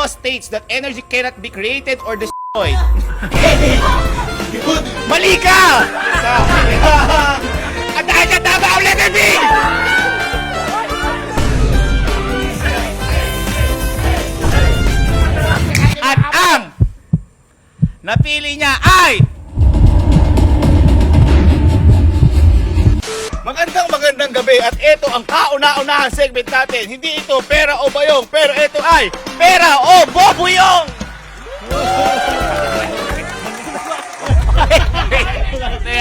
states that energy cannot be created or destroyed. Mali ka! At dahil ka tama ang letter B! At ang napili niya ay magandang gabi at ito ang kauna-unahang segment natin. Hindi ito pera o bayong, pero ito ay pera o bobuyong!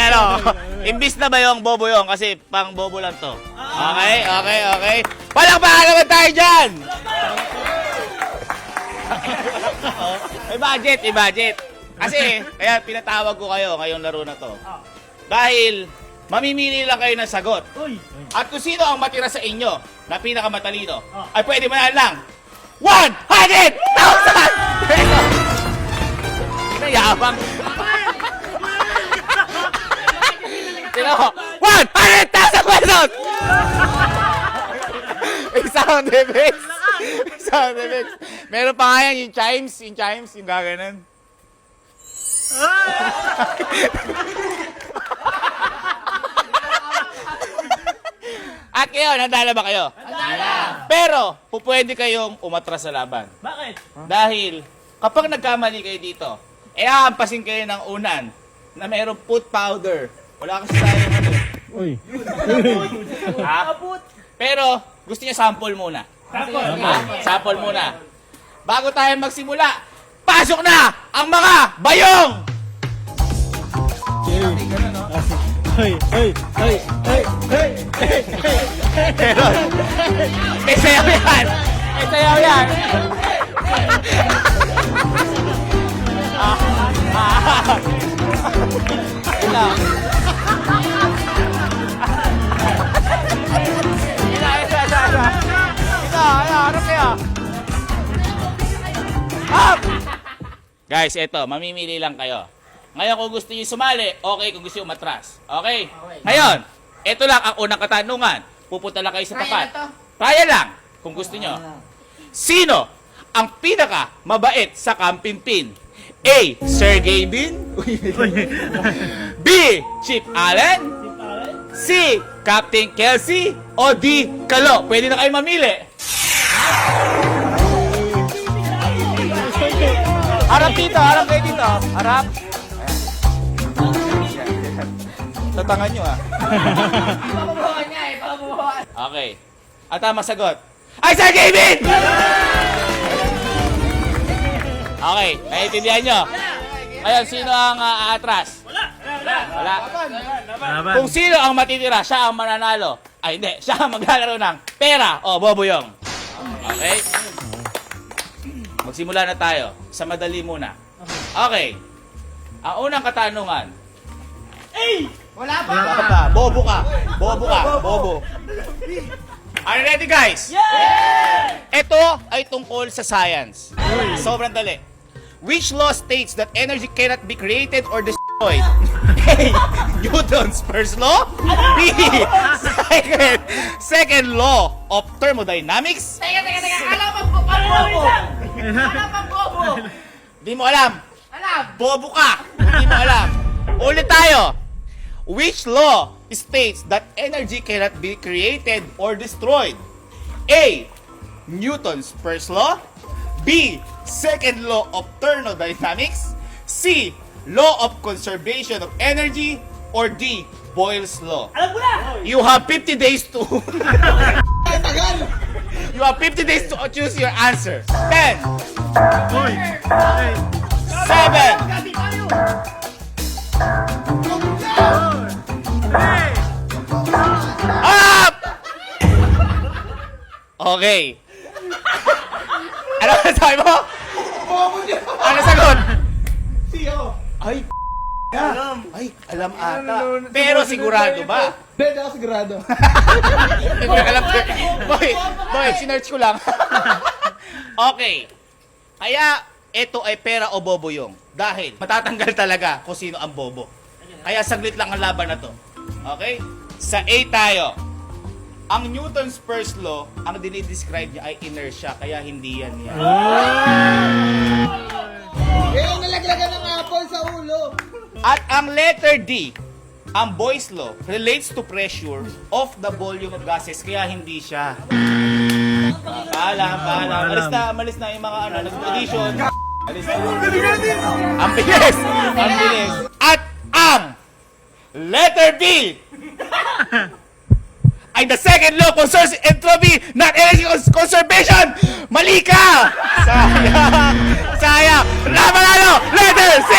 Ano, imbis na bayong, boboyong kasi pang bobo lang to. Okay. Palakpakan naman tayo dyan! May budget. Kasi, kaya pinatawag ko kayo ngayong laro na to. Dahil, mamimili lang kayo ng sagot. At kung sino ang matira sa inyo na pinakamatalino, ay pwede manahan lang 100,000 pesos! Kinayabang. Sino? 100,000 pesos! Sound effects. Meron pa nga yan, yung chimes, yung gaganon. At kayo, nandala ba kayo? Nandala! Pero, pupwede kayong umatras sa laban. Bakit? Dahil, kapag nagkamali kayo dito, hahampasin kayo ng unan na mayroong food powder. Wala kasi tayong ano. Uy. Ha? Pero, gusto niya sample muna. Sample muna. Bago tayo magsimula, pasok na ang mga bayong! Hey. May sayaw yan! Ito. Harap kayo. Up! Guys, eto, mamimili lang kayo. Ngayon kung gusto niyo sumali, okay. Kung gusto niyo matras. Okay? Ngayon, eto lang ang unang katanungan. Pupunta lang kayo sa tapat. Trial lang, kung gusto niyo. Sino ang pinaka mabait sa Kampimpin? A. Sergey Bin. B. Chip Allen. C. Captain Kelsey. O D. Kalo. Pwede na kayo mamili. Harap kayo dito. Harap. Tatangan nyo Papabuhan niya papabuhan. Okay. At tama sagot. Ay, Sergey Bin! Okay, naiintindihan nyo. Ngayon, sino ang aatras? Wala. Kung sino ang matitira, siya ang mananalo. Ay, hindi. Siya ang maglalaro ng pera o bobuyong. Okay? Magsimula na tayo. Sa madali muna. Okay. Ang unang katanungan. Wala pa. Bobo ka. Bobo. Are you ready, guys? Yeah! Ito ay tungkol sa science. Sobrang dali. Which law states that energy cannot be created or destroyed? A. Newton's first law. B. Second law of thermodynamics. Teka. Alam mo bobo. Di mo alam. Alam. Bobo ka. Hindi mo alam. Ulit tayo. Which law states that energy cannot be created or destroyed? A. Newton's first law. B. Second law of thermodynamics. C. Law of conservation of energy. Or D. Boyle's law. Alam ko na. You have 50 days to... You have 50 days to choose your answer. 10, 7, Gabi tayo. up! Okay. Ano sabi mo? Ano sagot? Ay, alam ata. Pero sigurado ba? Hindi ako sigurado. Hindi ko alam. Boy, sinearch ko lang. Okay. Kaya, ito ay pera o bobo yung. Dahil, matatanggal talaga kung sino ang bobo. Kaya saglit lang ang laban na to. Okay? Sa A tayo. Ang Newton's first law, ang dinidescribe niya ay inertia, kaya hindi yan yan. Eh, nalaglagan ng apple sa ulo. At ang letter D, ang Boyle's law, relates to pressure of the volume of gases, kaya hindi siya. Paalam. Malis na yung mga nag-audition. Alis na. Ang bilis! Ang bilis! At ang letter B ay the second law concerns entropy, not energy conservation! Mali ka! Sayang! Namanalo! Letter C!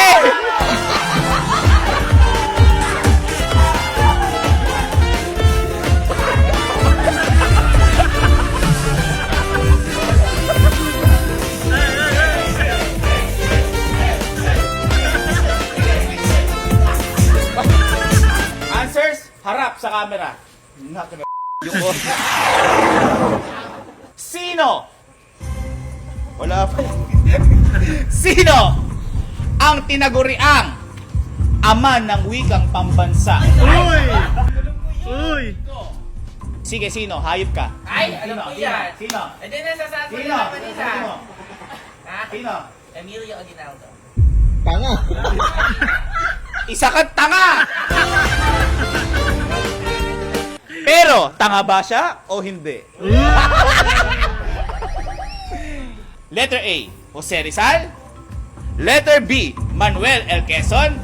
Answers, harap sa camera. Yung Sino? Wala pa. Sino ang tinaguriang ama ng wikang pambansa? Uy! Sige, sino? Hayop ka. Ay, alam ko yan. Sino? Hindi na sasabi Sino? na naman isa. Sino? Ha? Sino? Emilio Aguinaldo. Tanga. Isa kang tanga! Pero, tanga ba siya o hindi? Letter A, Jose Rizal. Letter B, Manuel L. Quezon.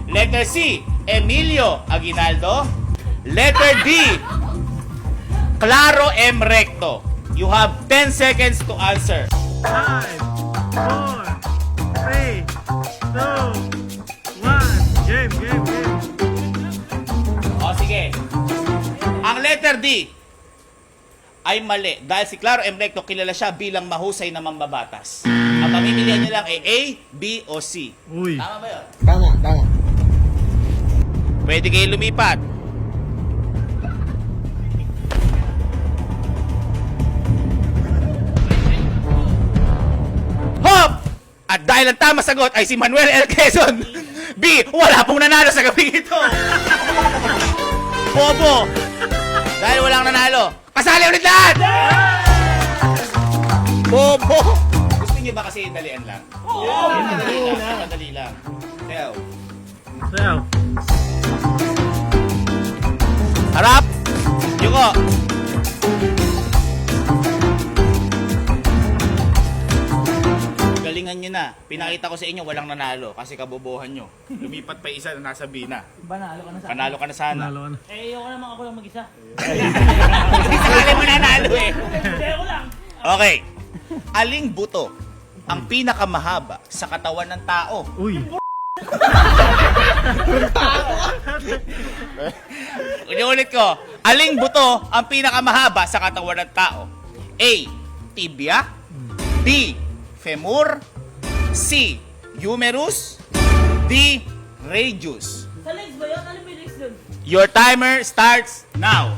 Letter C, Emilio Aguinaldo. Letter D, Claro M. Recto. You have 10 seconds to answer. 5, 4, 3, 2, 1. Game. O sige. Ang letter D ay mali dahil si Claro M. Recto kilala siya bilang mahusay na mambabatas. Ang pamimilihan niya lang ay A, B o C. Uy. Tama ba yun? Tanga. Pwede kayo lumipat. Hop! At dahil ang tama sagot ay si Manuel L. Quezon. B, wala pong nanalo sa gabi ito. Bobo! Dahil walang nanalo. Pasali ulit lahat! Bobo! Gusto niyo ba kasi dalian lang? Oo! Madali lang. Teo. Harap! Yuko! Galingan nyo na. Pinakita ko sa inyo, walang nanalo kasi kabobohan nyo. Lumipat pa isa na nasa B na. Panalo ka na sana. Eh, ayoko naman ako lang mag-isa. Sakali mo nanalo eh. Hindi, ako lang. Okay. Aling buto ang pinakamahaba sa katawan ng tao? Uy. Ulit ko. Aling buto ang pinakamahaba sa katawan ng tao? A. Tibia. B. Femur. C. Humerus. D. Radius. Sa legs ba yun? Ano may legs dun? Your timer starts now.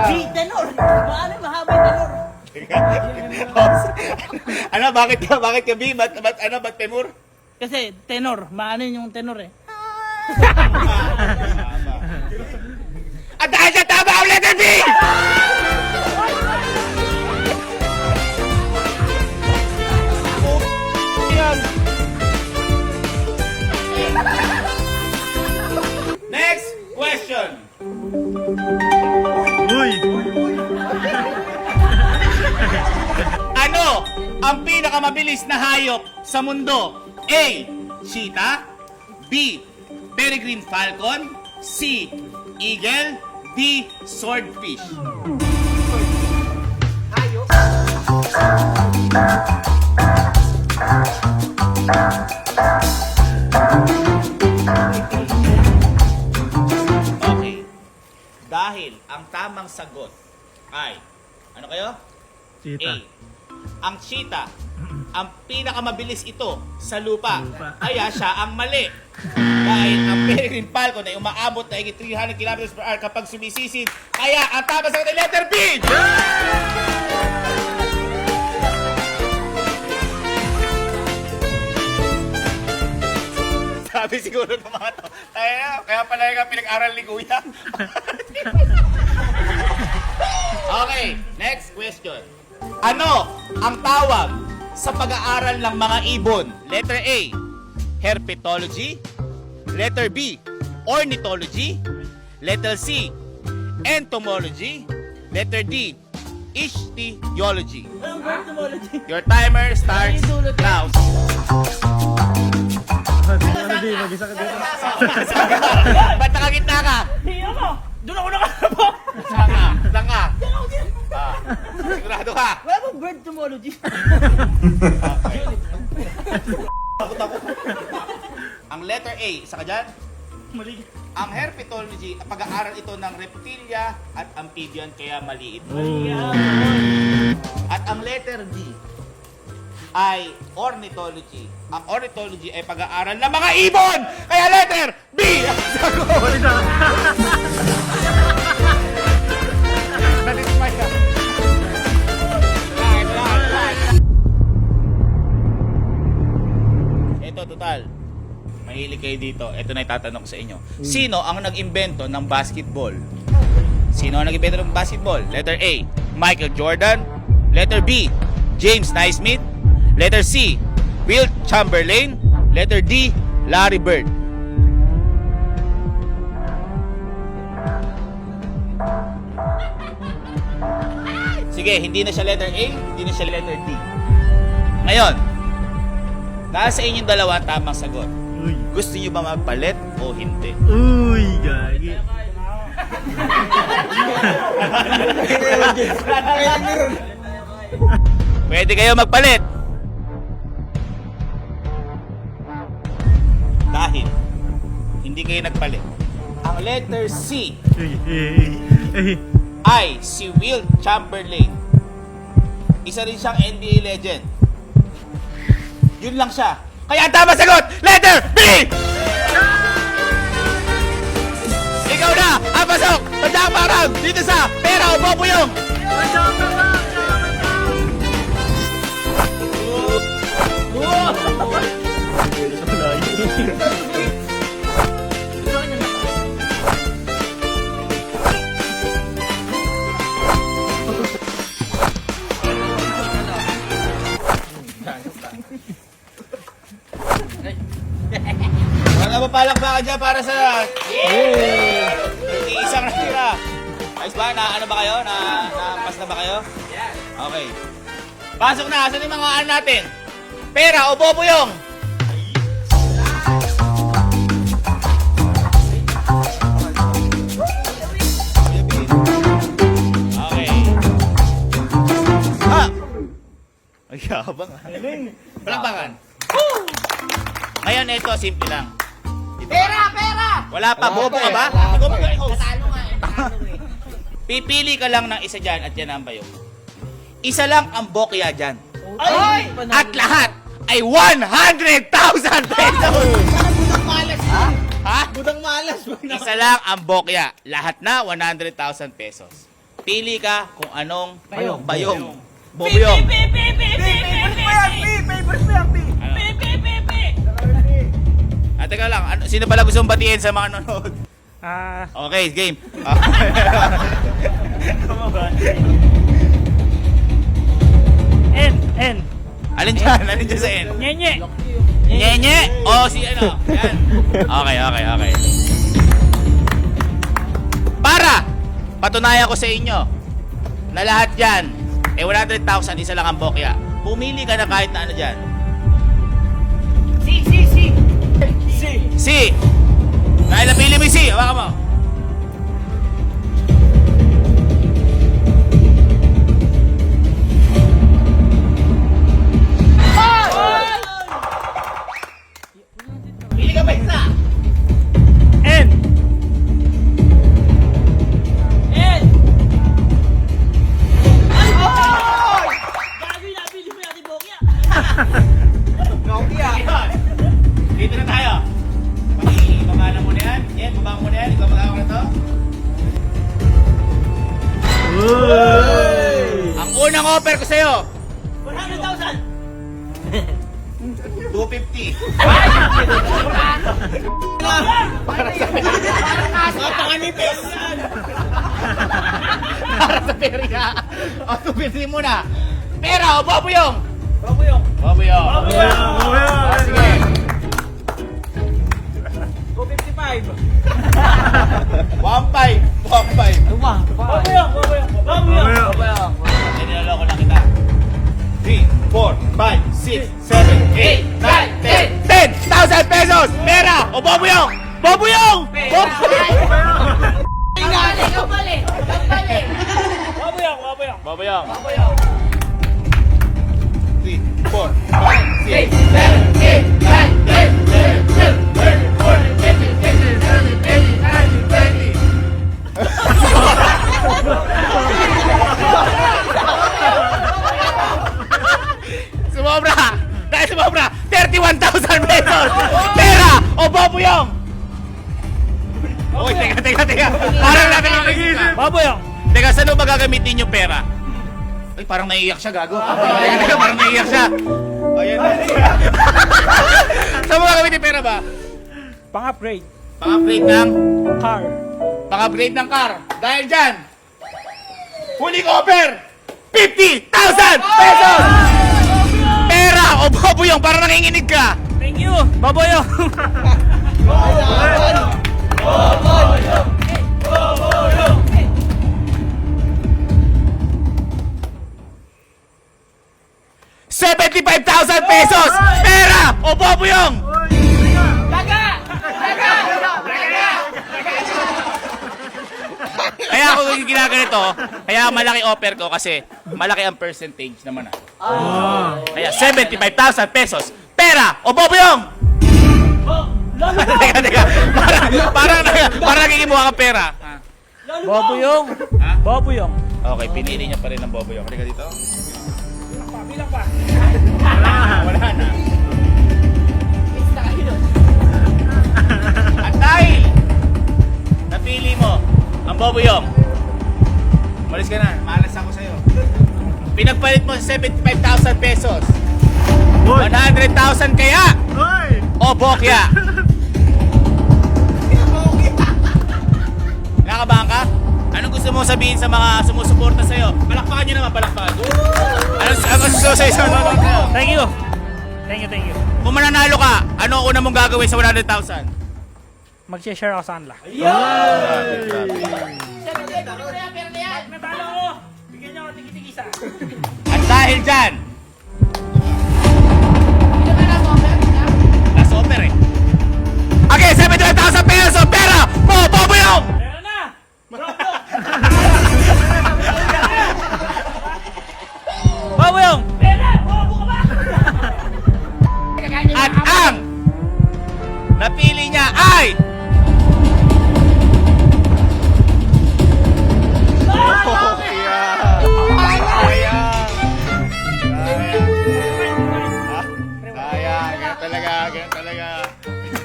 Di, tenor. Paano mahaba yung tenor? Ano, bakit ka B? Ba't Femur? Kasi tenor. Maano yung tenor eh. At dahil sa tama ang letter B! Yan. Next question. Uy. Ano ang pinakamabilis na hayop sa mundo? A. Cheetah. B. Peregrine falcon. C. Eagle. D. Swordfish. Okay. Dahil ang tamang sagot ay, ano kayo? Tita. A. Ang cheetah, ang pinakamabilis ito sa lupa. Kaya siya ang mali. Dahil ang peregrine falcon ay umaabot na higit 300 km per hour kapag sumisisid. Kaya ang tamang sagot ay letter B! Sabi siguro ng mga to. Kaya pala yung pinag-aral ni Kuya. Okay, next question. Ano ang tawag sa pag-aaral ng mga ibon? Letter A, herpetology. Letter B, ornithology. Letter C, entomology. Letter D, ichthyology. Anong entomology? Your timer starts now. Ano di, mag-isa ka dito. Ba't nakagitna ka? Hiya mo! Doon ako nakalapo! Saan ka? Saan ka? Diyan ako dyan! Sigurado ka? Wala bang bird tomology? Ang letter A, isa ka dyan? Mali. Ang herpetology, pag-aaral ito ng reptilia at amphibian, kaya maliit. At ang letter D ay ornithology. Ang ornithology ay pag-aaral ng mga ibon! Kaya letter B! ang sagot! Balik na. Nalismay ka. Ito, total. Mahilig kayo dito. Ito na itatanong ko sa inyo. Sino ang nag-imbento ng basketball? Sino ang nag-imbento ng basketball? Letter A, Michael Jordan. Letter B, James Naismith. Letter C, Wilt Chamberlain. Letter D, Larry Bird. Sige, hindi na siya letter A, hindi na siya letter D. Ngayon, nasa inyong dalawa tamang sagot. Uy. Gusto niyo ba magpalit o hindi? Uy, gagi. Pwede kayo magpalit. Dahil hindi kayo nagpalit. Ang letter C ay si Wilt Chamberlain. Isa rin siyang NBA legend. Yun lang siya. Kaya ang tama sagot, letter B! Ikaw na, apasok! Tandaan pa round dito sa Pera o Bobuyong! Mga mapalakpakan dyan para sa... Isang natira. Ayos ba? Ano ba kayo? Na-pass na ba kayo? Okay. Pasok na. Saan yung mga ano natin? Pera o Bobuyong? Okay. Ah! Ay, yabang. Palakpakan. Ngayon, ito, simple lang. Pera! Pera! Wala pa, bobo ka ba? Ikaw mag-host. Natalo nga eh. Natalo eh. Pipili ka lang ng isa dyan at yan ang bayong. Isa lang ang bokya dyan. Ay! At lahat ay 100,000 pesos! Budang malas yun. Ha? Budang malas. Isa lang ang bokya. Lahat na 100,000 pesos. Pili ka kung anong bayong. Bobuyong. Ano? At teka lang, sino pala gusto mong batiin sa mga nanonood? Okay, game. N. Alin dyan? Alin dyan sa N? Nyenye. Nyenye! O si ano? Yan. Okay. Para patunayan ko sa inyo na lahat yan, 100,000, isa lang ang bokya. Pumili ka na kahit na ano dyan. C. Dahil napili mo yung C, hawakan mo. Pili ka ba isa? N. Gago, napili mo natin bokya. Nokia. Dito na tayo. Baba na muna yan. Yan, baba mo na yan. Ikaw mag-awak na to. Ang unang offer ko sa'yo, 100,000. 2 250. Napakanipis. Para sa perya. O, 250 muna. Pera o Bobuyong? Bobuyong. Bobuyong. O, sige. 255. 1.5. 1.5. Babuyong. Niloloko lang kita. 3, 4, 5, 6, 7, 8, 9, 10. 10,000 pesos! Pera! O Bobuyong! Bobuyong! Kampali! Bobuyong! 3, 4, 5, 6, 7, 8, 9, 10, 11, 12. Sumobra! Dahil sumobra! 31,000 pesos! Pera! O Bobuyong! Uy, teka. Parang natin yung nag-iisip. Baboyong! Teka, saan mo ba gagamitin yung pera? Ay, parang naiiyak siya, gago. Teka, parang naiiyak siya. Ayan na. Saan mo gagamitin yung pera ba? Pang-upgrade. Pang-upgrade ng... Car. Pang-upgrade ng car. Dahil dyan, huling offer! 50,000 pesos! Pera o Bobuyong, parang nanginginig ka. Thank you! Baboyong! 75,000 pesos! Pera o Bobuyong! Kaya ako yung ginaganito, kaya malaki offer ko kasi malaki ang percentage naman. Kaya 75,000 pesos. Pera o Bobuyong! Teka. Parang nagigimuha kang pera. Baboyong! Ha? Baboyong! Okay, pinili niya pa rin ang Bobuyong. Halika dito. Bilang pa! Wala na. At dahil napili mo ang Bobuyong, malis ka na, malas ako sa'yo. Pinagpalit mo sa 75,000 pesos. 100,000 kaya Hoy! o Bokya? Nakabahan ka? Anong gusto mo sabihin sa mga sumusuporta sa'yo? Palakpakan nyo naman, palakpakan. Anong gusto sa'yo sa mga sa'yo? Thank you! Thank you. Kung mananalo ka, ano ang una mong gagawin sa 100,000? Mag-share ako sa kanila. Natalo ako! Bigyan niyo ako tigi-tigisa. At dahil dyan, last offer eh. Okay, 75,000 pesos pera mo, Bobuyong! Meron na! Baboyong! Pera! Bobo ka ba? At ang napili niya ay...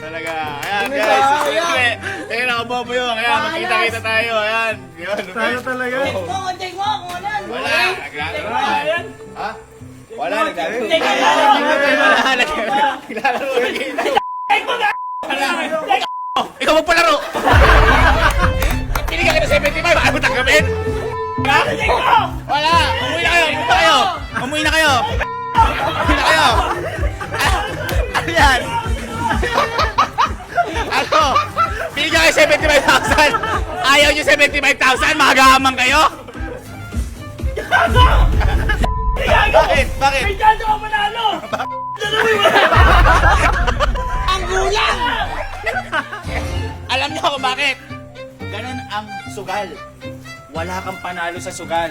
Talaga. Ayan guys, simple. Tingnan ako Bobuyong. Ayan, magkita-kita tayo. Ayan. Yun, okay. talaga. Check mo kung ano. Wala, naglalaro na. Ha? Wala, naglalaro. Naglalaro na game. Ikaw magpalaro. Pili ka kita 75, ayaw mo tanggapin? Ha? Wala, umuwi na kayo. Ano yan? Ano? Pili ka kayo 75,000. Ayaw nyo 75,000, magahamang kayo? Bakit? May chance ako manalo! Ang gulang! Alam niyo kung bakit? Ganun ang sugal. Wala kang panalo sa sugal.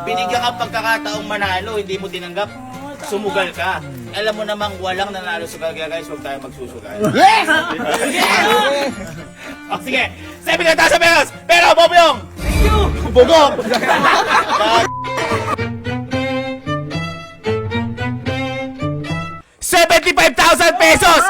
Binigyan kang pagkakataong manalo, hindi mo tinanggap. Sumugal ka. Alam mo namang walang nanalo sugal, kaya guys, huwag tayo magsusugal. Yes! O sige, 7,000 pesos! Pero, Bobuyong! Thank you! Bugog! 75,000 pesos!